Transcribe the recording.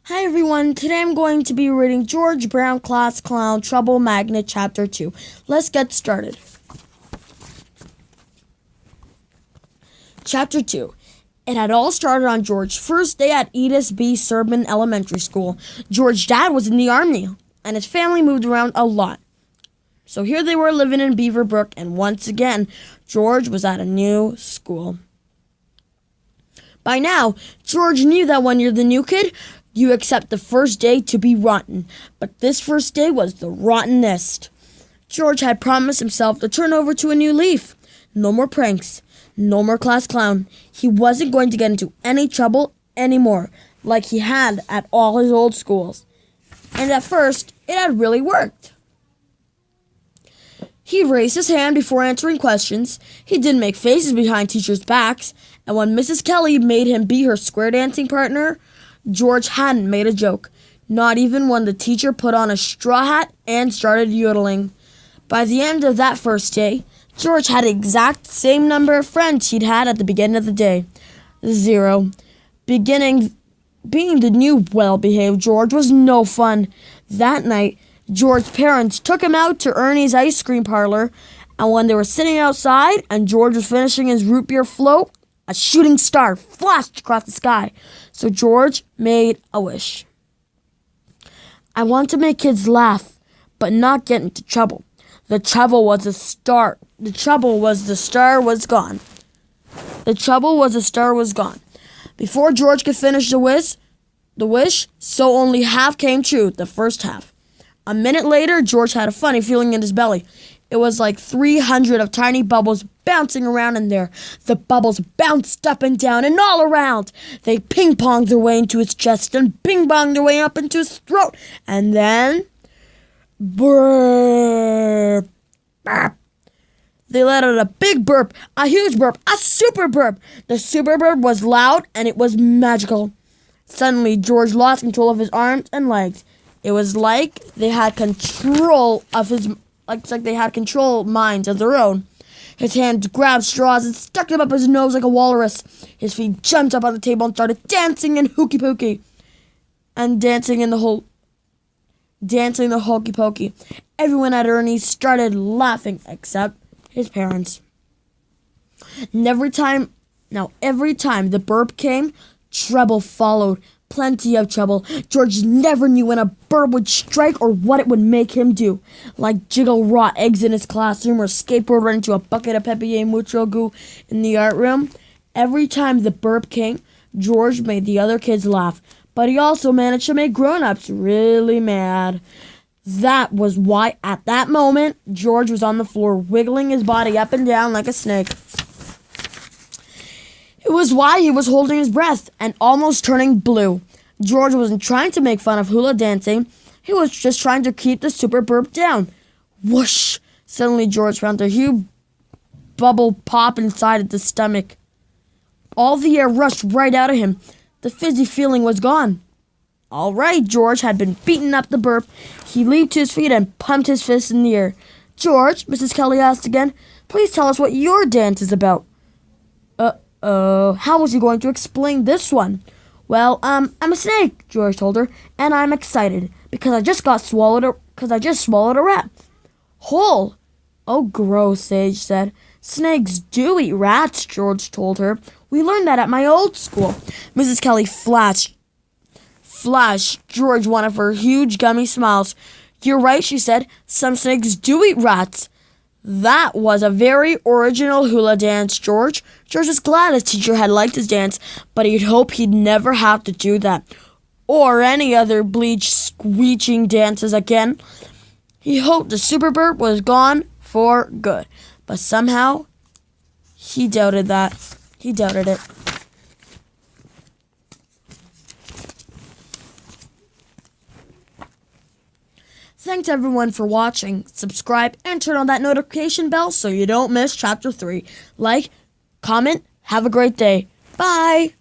Hi everyone, today I'm going to be reading George Brown Class Clown Trouble Magnet Chapter 2. Let's get started. Chapter 2. It had all started on George's first day at Edith B. Serban Elementary School. George's dad was in the army, and his family moved around a lot. So here they were living in Beaverbrook, and once again, George was at a new school. By now, George knew that when you're the new kid, you accept the first day to be rotten, but this first day was the rottenest. George had promised himself to turn over to a new leaf. No more pranks, no more class clown. He wasn't going to get into any trouble anymore, like he had at all his old schools. And at first, it had really worked. He raised his hand before answering questions. He didn't make faces behind teachers' backs, and when Mrs. Kelly made him be her square dancing partner, George hadn't made a joke, not even when the teacher put on a straw hat and started yodeling. By the end of that first day, George had the exact same number of friends he'd had at the beginning of the day. 0. Being the new well-behaved George was no fun. That night, George's parents took him out to Ernie's ice cream parlor, and when they were sitting outside and George was finishing his root beer float, a shooting star flashed across the sky. So George made a wish. I want to make kids laugh, but not get into trouble. The trouble was the star. The trouble was the star was gone. The trouble was the star was gone. Before George could finish the wish, so only half came true, the first half. A minute later, George had a funny feeling in his belly. It was like 300 of tiny bubbles bouncing around in there. The bubbles bounced up and down and all around. They ping-ponged their way into his chest and ping-ponged their way up into his throat. And then, burp, burp. They let out a big burp, a huge burp, a super burp. The super burp was loud and it was magical. Suddenly, George lost control of his arms and legs. It was like they had control of his minds of their own. His hands grabbed straws and stuck them up his nose like a walrus. His feet jumped up on the table and started dancing in hooky pokey. And dancing the hokey pokey. Everyone at Ernie's started laughing except his parents. Every time the burp came, trouble followed. Plenty of trouble. George never knew when a burp would strike or what it would make him do. Like jiggle raw eggs in his classroom or skateboard run into a bucket of papier mucho goo in the art room. Every time the burp came, George made the other kids laugh. But he also managed to make grown-ups really mad. That was why at that moment, George was on the floor wiggling his body up and down like a snake. It was why he was holding his breath and almost turning blue. George wasn't trying to make fun of hula dancing. He was just trying to keep the super burp down. Whoosh! Suddenly George found a huge bubble pop inside his stomach. All the air rushed right out of him. The fizzy feeling was gone. All right, George had been beating up the burp. He leaped to his feet and pumped his fist in the air. George, Mrs. Kelly asked again, please tell us what your dance is about. How was he going to explain this one? Well, I'm a snake, George told her, and I'm excited because I just swallowed a rat. Whole. Oh, gross, Sage said. Snakes do eat rats, George told her. We learned that at my old school. Mrs. Kelly flashed George one of her huge gummy smiles. You're right, she said. Some snakes do eat rats. That was a very original hula dance, George. George was glad his teacher had liked his dance, but he'd hoped he'd never have to do that, or any other bleach squeeching dances again. He hoped the super burp was gone for good, but somehow he doubted that. He doubted it. Thanks everyone for watching. Subscribe and turn on that notification bell so you don't miss Chapter 3. Like, comment, have a great day. Bye!